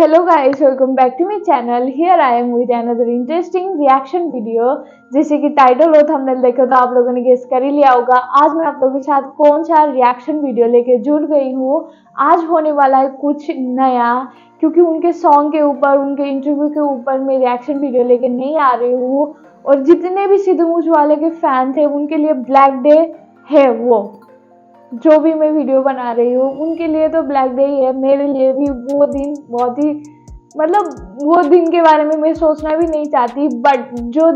Hello guys, welcome back to my channel. Here I am with another interesting reaction video. जैसे कि title और thumbnail देखे तो आप लोगों ने गेस कर ही लिया होगा। आज मैं आप लोगों के साथ कौन सा रिएक्शन वीडियो लेके जुड़ गई हूँ। आज होने वाला है कुछ नया, क्योंकि उनके सॉन्ग के ऊपर, उनके इंटरव्यू के ऊपर मैं रिएक्शन वीडियो लेके नहीं आ रही हूँ। और जितने भी सिद्धू मूसेवाले के फैन थे उनके लिए ब्लैक डे है। वो जो भी मैं वीडियो बना रही हूँ उनके लिए तो ब्लैक डे ही है। मेरे लिए भी वो दिन बहुत ही, मतलब वो दिन के बारे में मैं सोचना भी नहीं चाहती। बट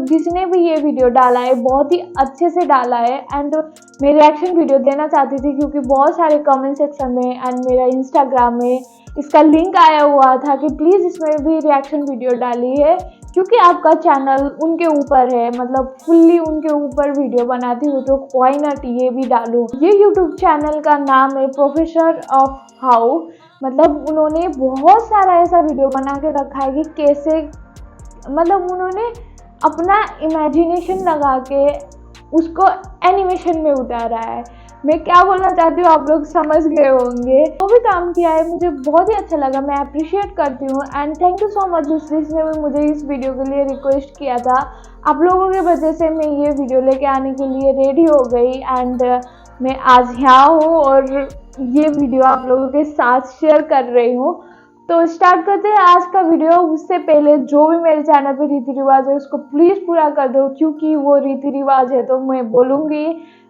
जिसने भी ये वीडियो डाला है बहुत ही अच्छे से डाला है। एंड मैं रिएक्शन वीडियो देना चाहती थी क्योंकि बहुत सारे कमेंट सेक्शन में एंड मेरा इंस्टाग्राम में इसका लिंक आया हुआ था कि प्लीज़ इसमें भी रिएक्शन वीडियो डाली है, क्योंकि आपका चैनल उनके ऊपर है, मतलब फुल्ली उनके ऊपर वीडियो बनाती हूँ तो व्हाई नॉट ये भी डालूँ। ये यूट्यूब चैनल का नाम है प्रोफेसर ऑफ हाउ। मतलब उन्होंने बहुत सारा ऐसा वीडियो बना के रखा है कि कैसे, मतलब उन्होंने अपना इमेजिनेशन लगा के उसको एनिमेशन में उतारा है। मैं क्या बोलना चाहती हूँ आप लोग समझ गए होंगे। वो भी काम किया है, मुझे बहुत ही अच्छा लगा, मैं अप्रिशिएट करती हूँ। And thank you so much जिसने भी मुझे इस वीडियो के लिए रिक्वेस्ट किया था। आप लोगों की वजह से मैं ये वीडियो लेके आने के लिए रेडी हो गई एंड मैं आज यहाँ हूँ और ये वीडियो आप लोगों के साथ शेयर कर रही हूँ। तो स्टार्ट करते हैं आज का वीडियो। उससे पहले जो भी मेरे चैनल पे रीति रिवाज है उसको प्लीज़ पूरा कर दो, क्योंकि वो रीति रिवाज है तो मैं बोलूँगी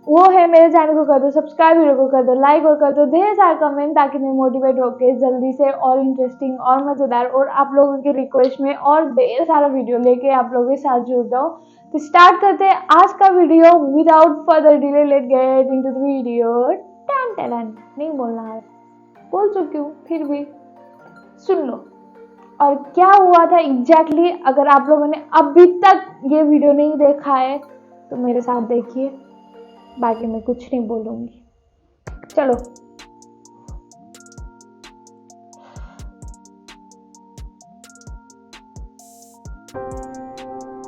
वो है। मेरे चैनल को कर दो सब्सक्राइब, वीडियो को कर दो लाइक और कर दो ढेर सारा कमेंट, ताकि मैं मोटिवेट होकर जल्दी से और इंटरेस्टिंग और मज़ेदार और आप लोगों की रिक्वेस्ट में और ढेर सारा वीडियो लेके आप लोगों के साथ जुड़ जाऊँ। तो स्टार्ट करते हैं आज का video without further delay. Let get into the video. टन टन नहीं बोलना है, बोल चुकी हूँ फिर भी सुन लो। और क्या हुआ था एग्जैक्टली, अगर आप लोगों ने अभी तक ये वीडियो नहीं देखा है तो मेरे साथ देखिए, बाकी मैं कुछ नहीं बोलूँगी। चलो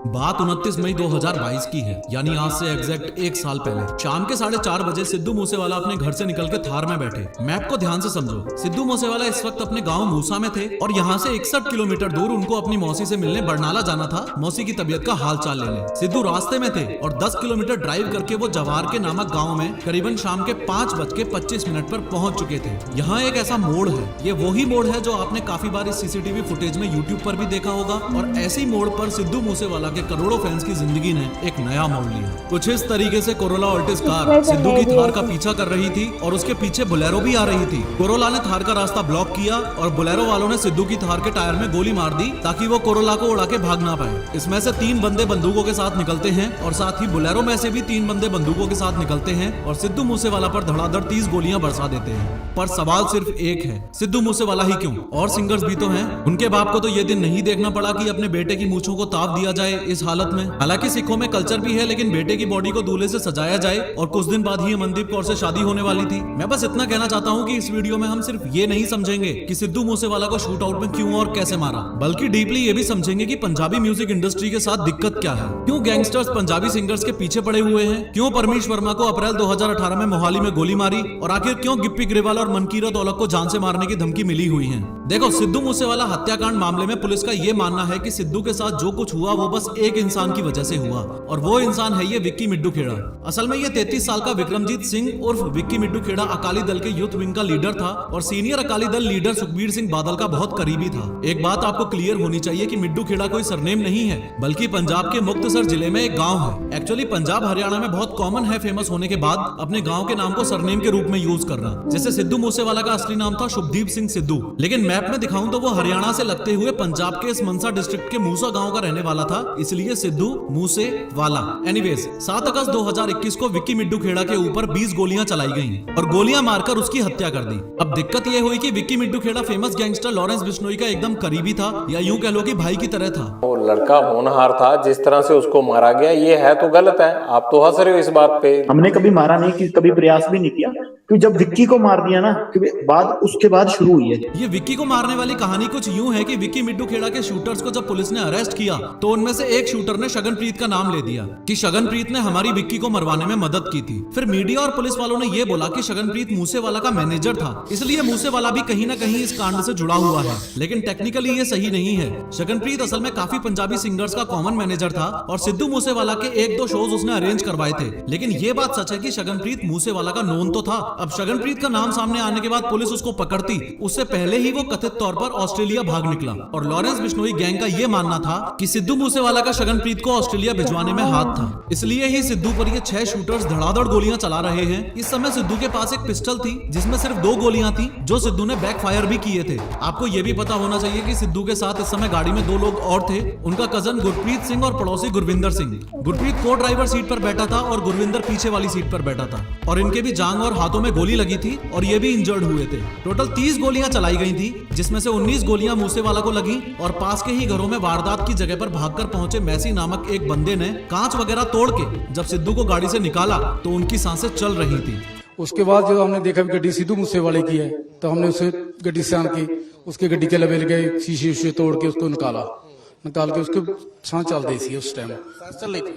बात 29 मई 2022 की है, यानी आज से एग्जैक्ट एक साल पहले शाम के 4:30 बजे सिद्धू मूसेवाला अपने घर से निकल के थार में बैठे। मैप को ध्यान से समझो। सिद्धू मूसेवाला इस वक्त अपने गांव मूसा में थे और यहाँ से 61 किलोमीटर दूर उनको अपनी मौसी से मिलने बरनाला जाना था, मौसी की तबीयत का हाल चाल लेने। सिद्धू रास्ते में थे और 10 किलोमीटर ड्राइव करके वो जवार के नामक गाँव में करीबन शाम के 5:25 पर पहुंच चुके थे। यहाँ एक ऐसा मोड़ है, ये वही मोड़ है जो आपने काफी बार इस सीसीटीवी फुटेज में यूट्यूब पर भी देखा होगा। और ऐसी मोड़ पर सिद्धू मूसेवाला के करोड़ों फैंस की जिंदगी ने एक नया मोड़ लिया। कुछ इस तरीके से कोरोला ऑल्टिस कार सिद्धू की थार का पीछा कर रही थी और उसके पीछे बोलेरो भी आ रही थी। कोरोला ने थार का रास्ता ब्लॉक किया और बोलेरो वालों ने सिद्धू की थार के टायर में गोली मार दी ताकि वो कोरोला को उड़ा के भाग ना पाए। इसमें से 3 बंदे बंदूकों के साथ निकलते हैं और साथ ही बोलेरो में से भी 3 बंदे बंदूकों के साथ निकलते हैं और सिद्धू मूसेवाला पर धड़ाधड़ 30 गोलियां बरसा देते हैं। पर सवाल सिर्फ एक है, सिद्धू मूसेवाला ही क्यों? और सिंगर्स भी तो हैं। उनके बाप को तो ये दिन नहीं देखना पड़ा कि अपने बेटे की मूंछों को ताप दिया जाए इस हालत में। हालांकि सिखों में कल्चर भी है, लेकिन बेटे की बॉडी को दूल्हे से सजाया जाए और कुछ दिन बाद ही अमनदीप कौर से शादी होने वाली थी। मैं बस इतना कहना चाहता हूँ कि इस वीडियो में हम सिर्फ ये नहीं समझेंगे कि सिद्धू मूसेवाला को शूट आउट में क्यों और कैसे मारा, बल्कि डीपली ये भी समझेंगे कि पंजाबी म्यूजिक इंडस्ट्री के साथ दिक्कत क्या है, क्यों गैंगस्टर्स पंजाबी सिंगर्स के पीछे पड़े हुए हैं, क्यों परमीश वर्मा को अप्रैल 2018 में मोहाली में गोली मारी और आखिर क्यों गिप्पी ग्रेवाल और मनकीरत औलख को जान से मारने की धमकी मिली हुई है। देखो, सिद्धू मूसेवाला हत्याकांड मामले में पुलिस का ये मानना है कि सिद्धू के साथ जो कुछ हुआ वो बस एक इंसान की वजह से हुआ और वो इंसान है ये विक्की मिड्डू खेड़ा। असल में ये 33 साल का विक्रमजीत सिंह उर्फ विक्की मिड्डू खेड़ा अकाली दल के यूथ विंग का लीडर था और सीनियर अकाली दल लीडर सुखबीर सिंह बादल का बहुत करीबी था। एक बात आपको क्लियर होनी चाहिए कि मिड्डू खेड़ा कोई सरनेम नहीं है, बल्कि पंजाब के मुक्तसर जिले में एक गाँव है। एक्चुअली पंजाब हरियाणा में बहुत कॉमन है फेमस होने के बाद अपने गाँव के नाम को सरनेम के रूप में यूज करना। जैसे सिद्धू मूसेवाला का असली नाम था शुभदीप सिंह सिद्धू, लेकिन मैप में दिखाऊं तो वो हरियाणा से लगते हुए पंजाब के इस मनसा डिस्ट्रिक्ट के मूसा गांव का रहने वाला था, इसलिए सिद्धू मूसे वाला। एनीवेज 7 अगस्त 2021 को विक्की मिड्डू खेड़ा के ऊपर 20 गोलियां चलाई गईं और गोलियां मारकर उसकी हत्या कर दी। अब दिक्कत यह हुई कि Vicky Middu Kheda famous gangster Lawrence Bishnoi का एकदम करीबी था, या यूं कह लो कि भाई की तरह था। वो लड़का होनहार था, जिस तरह से उसको मारा गया ये है तो गलत है। आप तो हंस रहे हो इस बात पे। हमने कभी मारा नहीं, कभी प्रयास भी नहीं किया। कि जब विक्की को मार दिया ना, कि बाद उसके बाद शुरू हुई है। ये विक्की को मारने वाली कहानी कुछ यूं है कि विक्की मिड्डू खेड़ा के शूटर्स को जब पुलिस ने अरेस्ट किया तो उनमें से एक शूटर ने शगनप्रीत का नाम ले दिया कि शगनप्रीत ने हमारी विक्की को मरवाने में मदद की थी। फिर मीडिया और पुलिस वालों ने ये बोला कि शगनप्रीत मूसेवाला का मैनेजर था, इसलिए मूसेवाला भी कहीं ना कहीं इस कांड से जुड़ा हुआ है। लेकिन टेक्निकली ये सही नहीं है। शगनप्रीत असल में काफी पंजाबी सिंगर्स का कॉमन मैनेजर था और सिद्धू मूसेवाला के 1-2 शोज उसने अरेंज करवाए थे। लेकिन ये बात सच है कि शगनप्रीत मूसेवाला का नोन तो था। अब शगनप्रीत का नाम सामने आने के बाद पुलिस उसको पकड़ती, उससे पहले ही वो कथित तौर पर ऑस्ट्रेलिया भाग निकला। और लॉरेंस बिश्नोई गैंग का ये मानना था कि सिद्धू मूसेवाला का शगनप्रीत को ऑस्ट्रेलिया भिजवाने में हाथ था, इसलिए ही सिद्धू पर ये 6 शूटर्स धड़ाधड़ गोलियां चला रहे हैं। इस समय सिद्धू के पास एक पिस्टल थी जिसमें सिर्फ 2 गोलियां थी, जो सिद्धू ने बैकफायर भी किए थे। आपको ये भी पता होना चाहिए कि सिद्धू के साथ इस समय गाड़ी में 2 लोग और थे, उनका कजन गुरप्रीत सिंह और पड़ोसी गुरविंदर सिंह। गुरप्रीत को ड्राइवर सीट पर बैठा था और गुरविंदर पीछे वाली सीट पर बैठा था और इनके भी जांग और हाथों में गोली लगी थी और ये भी इंजर्ड हुए थे। टोटल 30 गोलियां चलाई गई थी, जिसमें से 19 गोलियां मूसेवाला को लगी और पास के ही घरों में वारदात की जगह पर भागकर पहुंचे मैसी नामक एक बंदे ने कांच वगैरह तोड़ के जब सिद्धू को गाड़ी से निकाला तो उनकी सांसें चल रही थी। उसके बाद जो हमने देखा गड्डी सिद्धू मूसेवाले की है तो हमने उसे गड्डी से आन के उसके गड्डी के लबेल गए, शीशे तोड़ के उसको निकाल के उसके सांस चल रही थी उस टाइम।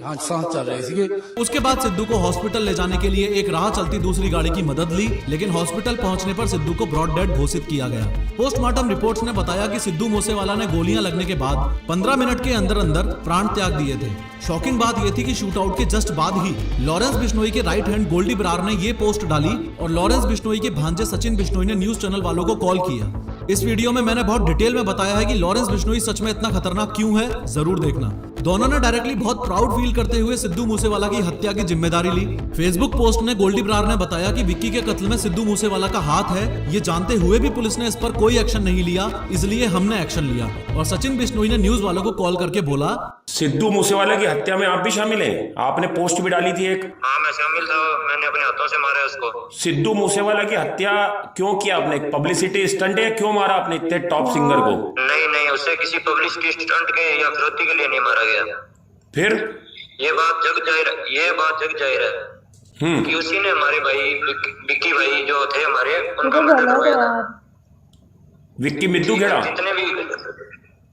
हाँ, सांस चल रही थी। उसके बाद सिद्धू को हॉस्पिटल ले जाने के लिए एक राह चलती दूसरी गाड़ी की मदद ली, लेकिन हॉस्पिटल पहुंचने पर सिद्धू को ब्रॉड डेड घोषित किया गया। पोस्टमार्टम रिपोर्ट्स ने बताया कि सिद्धू मूसेवाला ने गोलियां लगने के बाद 15 मिनट के अंदर अंदर प्राण त्याग दिए थे। शॉकिंग बात यह थी कि शूट आउट के जस्ट बाद ही लॉरेंस बिश्नोई के राइट हैंड गोल्डी बरार ने ये पोस्ट डाली और लॉरेंस बिश्नोई के भांजे सचिन बिश्नोई ने न्यूज चैनल वालों को कॉल किया। इस वीडियो में मैंने बहुत डिटेल में बताया है कि लॉरेंस बिश्नोई सच में इतना खतरनाक क्यों है, जरूर देखना। दोनों ने डायरेक्टली बहुत प्राउड फील करते हुए सिद्धू मूसेवाला की हत्या की जिम्मेदारी ली। फेसबुक पोस्ट में गोल्डी बरार ने बताया कि विक्की के कत्ल में सिद्धू मूसेवाला का हाथ है, ये जानते हुए भी पुलिस ने इस पर कोई एक्शन नहीं लिया, इसलिए हमने एक्शन लिया। और सचिन बिश्नोई ने न्यूज वालों को कॉल करके बोला, सिद्धू मूसेवाला की हत्या में आप भी शामिल हैं? आपने पोस्ट भी डाली थी एक। हाँ, मैं शामिल था, मैंने अपने हाथों से मारा उसको। सिद्धू मूसेवाला की हत्या क्यों किया आपने? पब्लिसिटी स्टंट है? क्यों मारा आपने इतने टॉप सिंगर को? नहीं, उसे किसी पब्लिसिटी स्टंट के या फिरौती के लिए नहीं मारा गया। फिर ये बात जग जाहिर है कि उसी ने हमारे भाई विक्की भाई जो थे हमारे, उनका मर्डर करवाया था। विक्की मिड्डू खेड़ा? जितने भी,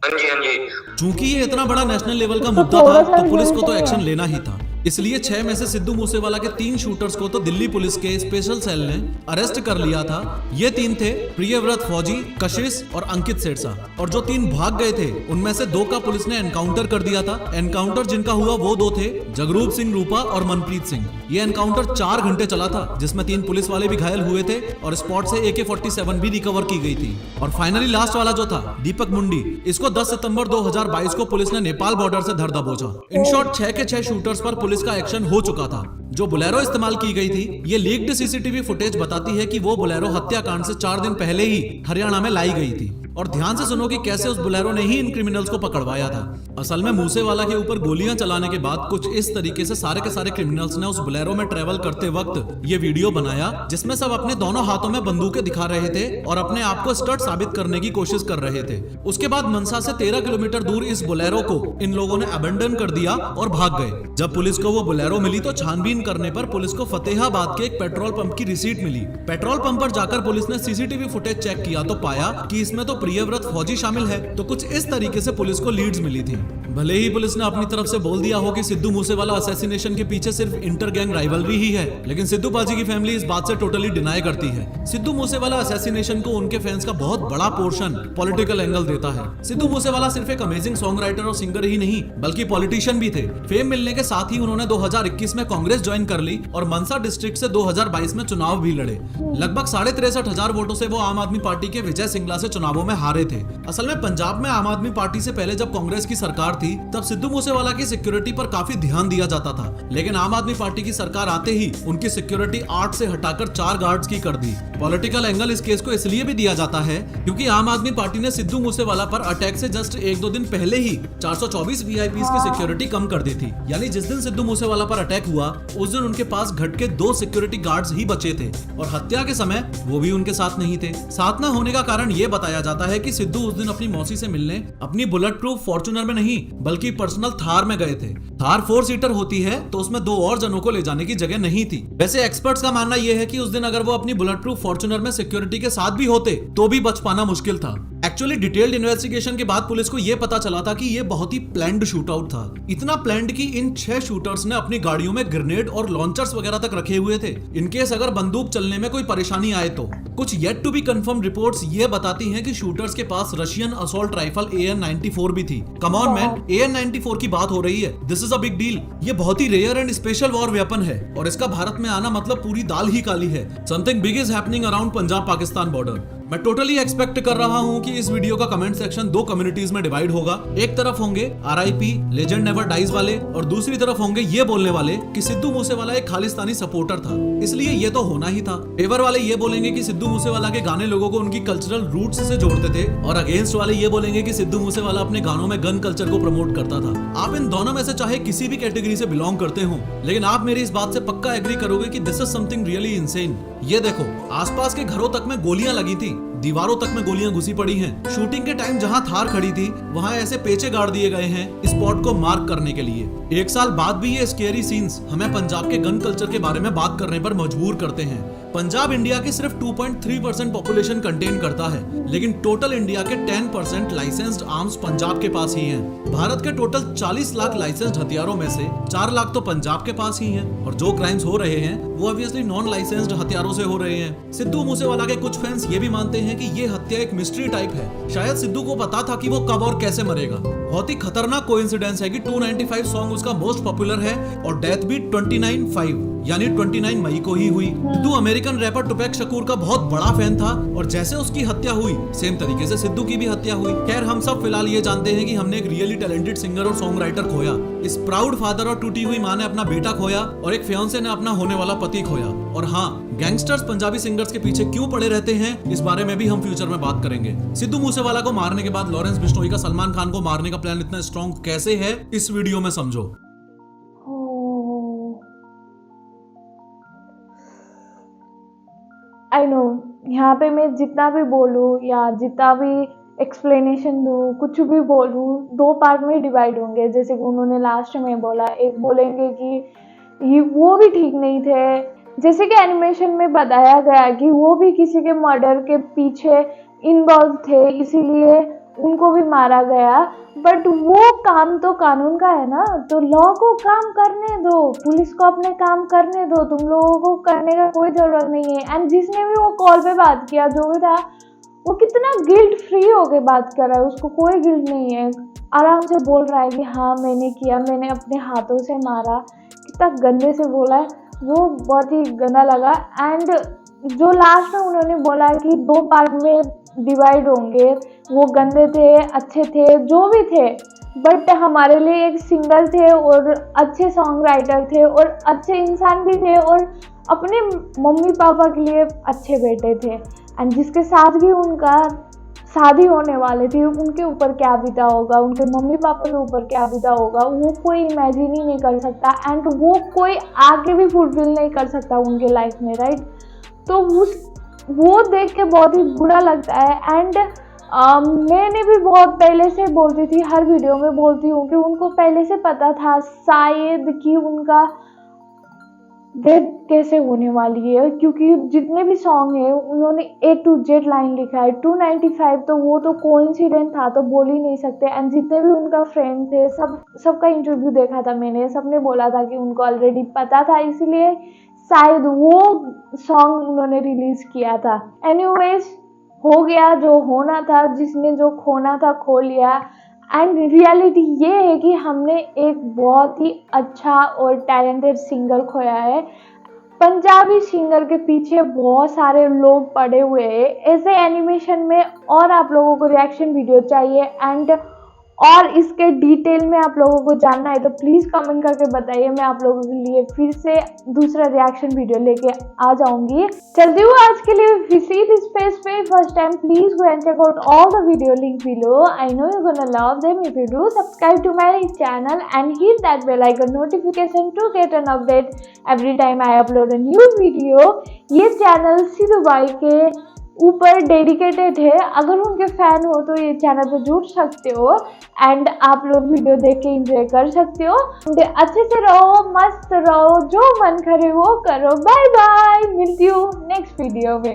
हाँ जी। चूंकि ये इतना बड़ा नेशनल लेवल का मुद्दा था तो पुलिस को तो एक्शन लेना ही था, इसलिए 6 में से सिद्धू मूसेवाला के 3 शूटर्स को तो दिल्ली पुलिस के स्पेशल सेल ने अरेस्ट कर लिया था। ये 3 थे प्रियव्रत फौजी, कशिश और अंकित सेठसा। और जो 3 भाग गए थे उनमें से 2 का पुलिस ने एनकाउंटर कर दिया था। एनकाउंटर जिनका हुआ वो 2 थे, जगरूप सिंह रूपा और मनप्रीत सिंह। ये एनकाउंटर 4 घंटे चला था, जिसमें 3 पुलिस वाले भी घायल हुए थे और स्पॉट से AK-47 भी रिकवर की गई थी। और फाइनली लास्ट वाला जो था दीपक मुंडी, इसको 10 सितंबर 2022 को पुलिस ने नेपाल बॉर्डर से धर दबोचा। इन शॉर्ट 6 के 6 शूटर्स पर पुलिस का एक्शन हो चुका था। जो बुलेरो इस्तेमाल की गई थी, ये लीक्ड सीसीटीवी फुटेज बताती है कि वो बुलेरो हत्याकांड से 4 दिन पहले ही हरियाणा में लाई गई थी। और ध्यान से सुनो कि कैसे उस बुलेरो ने ही इन क्रिमिनल्स को पकड़वाया था। असल में मूसेवाला के ऊपर गोलियां चलाने के बाद कुछ इस तरीके से सारे के सारे क्रिमिनल्स ने उस बुलेरो में ट्रेवल करते वक्त ये वीडियो बनाया, जिसमें सब अपने दोनों हाथों में बंदूकें दिखा रहे थे और अपने आप को स्टड साबित करने की कोशिश कर रहे थे। उसके बाद मनसा से 13 किलोमीटर दूर इस बुलेरो को इन लोगों ने अबेंडन कर दिया और भाग गए। जब पुलिस को वो बुलेरो मिली तो छानबीन करने पर पुलिस को फतेहाबाद के एक पेट्रोल पंप की रिसीट मिली। पेट्रोल पंप पर जाकर पुलिस ने सीसीटीवी फुटेज चेक किया तो पाया कि इसमें तो प्रियव्रत फौजी शामिल है। तो कुछ इस तरीके से पुलिस को लीड्स मिली थी। भले ही पुलिस ने अपनी तरफ से बोल दिया हो कि सिद्धू मूसेवाला असैसिनेशन के पीछे सिर्फ इंटर गैंग राइवलरी ही है, लेकिन सिद्धू पाजी की फैमिली इस बात से टोटली डिनाई करती है। सिद्धू मूसेवाला असैसिनेशन को उनके फैंस का बहुत बड़ा पोर्शन पॉलिटिकल एंगल देता है। सिद्धू मूसेवाला सिर्फ एक अमेजिंग सॉन्ग राइटर और सिंगर ही नहीं बल्कि पॉलिटिशियन भी थे। फेम मिलने के साथ ही उन्होंने 2021 में कांग्रेस ज्वाइन कर ली और मनसा डिस्ट्रिक्ट से 2022 में चुनाव भी लड़े। लगभग 63,500 वोटों से वो आम आदमी पार्टी के विजय सिंगला से चुनावों में हारे थे। असल में पंजाब में आम आदमी पार्टी से पहले जब कांग्रेस की सरकार थी तब सिद्धू मूसेवाला की सिक्योरिटी पर काफी ध्यान दिया जाता था, लेकिन आम आदमी पार्टी की सरकार आते ही उनकी सिक्योरिटी 8 से हटाकर 4 गार्ड्स की कर दी। पॉलिटिकल एंगल इस केस को इसलिए भी दिया जाता है क्योंकि आम आदमी पार्टी ने सिद्धू मूसेवाला पर अटैक से जस्ट 1-2 दिन पहले ही 424 वीआईपीज की सिक्योरिटी कम कर दी थी। यानी जिस दिन सिद्धू मूसेवाला पर अटैक हुआ उस दिन उनके पास घट के 2 सिक्योरिटी गार्ड्स ही बचे थे और हत्या के समय वो भी उनके साथ नहीं थे। साथ न होने का कारण ये बताया जाता बताता है कि सिद्धू उस दिन अपनी मौसी से मिलने अपनी बुलेट प्रूफ फॉर्च्यूनर में नहीं बल्कि पर्सनल थार में गए थे। थार 4 सीटर होती है तो उसमें 2 और जनों को ले जाने की जगह नहीं थी। वैसे एक्सपर्ट्स का मानना यह है कि उस दिन अगर वो अपनी बुलेट प्रूफ फॉर्च्यूनर में सिक्योरिटी के साथ भी होते तो भी बच पाना मुश्किल था। एक्चुअली डिटेल्ड इन्वेस्टिगेशन के बाद पुलिस को यह पता चला था कि यह बहुत ही प्लान्ड शूट आउट था। इतना प्लान्ड कि इन 6 शूटर्स ने अपनी गाड़ियों में ग्रेनेड और लॉन्चर्स वगैरह तक रखे हुए थे, इनकेस अगर बंदूक चलने में कोई परेशानी आए तो। कुछ yet to be confirm reports ये बताती हैं कि शूटर्स के पास रशियन असॉल्ट राइफल AN-94 भी थी। कम ऑन मैन, AN-94 की बात हो रही है, this is a big deal. ये बहुत ही rare and special war weapon है और इसका भारत में आना मतलब पूरी दाल ही काली है। Something big is happening around Punjab Pakistan border. मैं टोटली एक्सपेक्ट कर रहा हूं कि इस वीडियो का कमेंट सेक्शन 2 कम्युनिटीज में डिवाइड होगा। एक तरफ होंगे RIP लेजेंड नेवर डाइज वाले और दूसरी तरफ होंगे ये बोलने वाले कि सिद्धू मूसेवाला एक खालिस्तानी सपोर्टर था, इसलिए ये तो होना ही था। फेवर वाले ये बोलेंगे कि सिद्धू मूसेवाला के गाने लोगों को उनकी कल्चरल रूट्स से जोड़ते थे और अगेंस्ट वाले ये बोलेंगे कि सिद्धू मूसेवाला अपने गानों में गन कल्चर को प्रमोट करता था। आप इन दोनों में से चाहे किसी भी कैटेगरी से बिलोंग करते हो, लेकिन आप मेरी इस बात से पक्का एग्री करोगे कि this is something really insane. ये देखो, आसपास के घरों तक में गोलियां लगी थी, दीवारों तक में गोलियां घुसी पड़ी हैं। शूटिंग के टाइम जहां थार खड़ी थी वहां ऐसे पेचे गाड़ दिए गए हैं स्पॉट को मार्क करने के लिए। 1 साल बाद भी ये स्केरी सीन्स हमें पंजाब के गन कल्चर के बारे में बात करने पर मजबूर करते हैं। पंजाब इंडिया की सिर्फ 2.3% पॉपुलेशन कंटेन करता है, लेकिन टोटल इंडिया के 10% लाइसेंस्ड आर्म्स पंजाब के पास ही हैं। भारत के टोटल 40 लाख लाइसेंस्ड हथियारों में से 4 लाख तो पंजाब के पास ही हैं और जो क्राइम्स हो रहे हैं वो ऑब्वियसली नॉन लाइसेंस्ड हथियारों से हो रहे हैं। सिद्धू मूसेवाला के कुछ फैंस ये भी मानते हैं कि ये हत्या एक मिस्ट्री टाइप है। शायद सिद्धू को पता था कि वो कब और कैसे मरेगा। बहुत ही खतरनाक कोइंसिडेंस है कि 295 सॉन्ग उसका मोस्ट पॉपुलर है और डेथ भी 29/5 यानी 29 मई को ही हुई। सिद्धू अमेरिकन रैपर टुपैक शकूर का बहुत बड़ा फैन था और जैसे उसकी हत्या हुई सेम तरीके से सिद्धू की भी हत्या हुई। खैर, हम सब फिलहाल ये जानते हैं कि हमने एक रियली टैलेंटेड सिंगर और सॉन्ग राइटर खोया। इस प्राउड फादर और टूटी हुई माँ ने अपना बेटा खोया और एक फियांसे ने अपना होने वाला पति खोया। और हाँ, गैंगस्टर्स पंजाबी सिंगर्स के पीछे क्यों पड़े रहते हैं इस बारे में भी हम फ्यूचर में बात करेंगे। सिद्धू मूसेवाला को मारने के बाद लॉरेंस बिश्नोई का सलमान खान को मारने का प्लान इतना स्ट्रॉन्ग कैसे है, इस वीडियो में समझो। आई नो, यहाँ पे मैं जितना भी बोलूँ या जितना भी एक्सप्लेनेशन दूँ, कुछ भी बोलूँ, 2 पार्ट में डिवाइड होंगे। जैसे कि उन्होंने लास्ट में बोला, एक बोलेंगे कि ये वो भी ठीक नहीं थे, जैसे कि एनिमेशन में बताया गया कि वो भी किसी के मर्डर के पीछे इन्वॉल्व थे, इसीलिए उनको भी मारा गया। बट वो काम तो कानून का है ना, तो लॉ को काम करने दो, पुलिस को अपने काम करने दो, तुम लोगों को करने का कोई ज़रूरत नहीं है। एंड जिसने भी वो कॉल पे बात किया, जो भी था, वो कितना गिल्ट फ्री होके बात कर रहा है, उसको कोई गिल्ट नहीं है, आराम से बोल रहा है कि हाँ मैंने किया, मैंने अपने हाथों से मारा। कितना गंदे से बोला है, वो बहुत ही गंदा लगा। एंड जो लास्ट में उन्होंने बोला कि 2 पार्ट में डिवाइड होंगे, वो गंदे थे, अच्छे थे, जो भी थे, बट हमारे लिए एक सिंगर थे और अच्छे सॉन्ग राइटर थे और अच्छे इंसान भी थे और अपने मम्मी पापा के लिए अच्छे बेटे थे। एंड जिसके साथ भी उनका शादी होने वाले थी, उनके ऊपर क्या बीता होगा, उनके मम्मी पापा के ऊपर क्या बीता होगा, वो कोई इमेजिन ही नहीं कर सकता। एंड वो कोई आगे भी फुलफिल नहीं कर सकता उनके लाइफ में, राइट। तो वो देख के बहुत ही बुरा लगता है। एंड मैंने भी बहुत पहले से बोलती थी, हर वीडियो में बोलती हूँ कि उनको पहले से पता था शायद कि उनका डेथ कैसे होने वाली है, क्योंकि जितने भी सॉन्ग है उन्होंने A to Z लाइन लिखा है। 295 तो वो तो कोइंसिडेंट था, तो बोल ही नहीं सकते। एंड जितने भी उनका फ्रेंड थे, सबका इंटरव्यू देखा था मैंने, सबने बोला था कि उनको ऑलरेडी पता था, इसलिए शायद वो सॉन्ग उन्होंने रिलीज किया था। एनीवेज, हो गया जो होना था, जिसने जो खोना था खो लिया। एंड रियलिटी ये है कि हमने एक बहुत ही अच्छा और टैलेंटेड सिंगर खोया है। पंजाबी सिंगर के पीछे बहुत सारे लोग पड़े हुए हैं ऐसे एनिमेशन में। और आप लोगों को रिएक्शन वीडियो चाहिए एंड और इसके डिटेल में आप लोगों को जानना है तो प्लीज़ कमेंट करके बताइए, मैं आप लोगों के लिए फिर से दूसरा रिएक्शन वीडियो लेके आ जाऊंगी। चलती हूँ आज के लिए विजिट दिस पेज पे first time, please go and check out all the video link below. I know you gonna love them. If you do, subscribe to my channel and hit that bell icon notification to get an update every time I upload a new video. ये channel Sidhu भाई के ऊपर dedicated है। अगर उनके fan हो तो ये चैनल पे जुड़ सकते हो एंड आप लोग वीडियो देख के एंजॉय कर सकते हो। अच्छे से रहो, मस्त रहो, जो मन करे वो करो। बाय बाय, मिलती हूँ नेक्स्ट वीडियो में।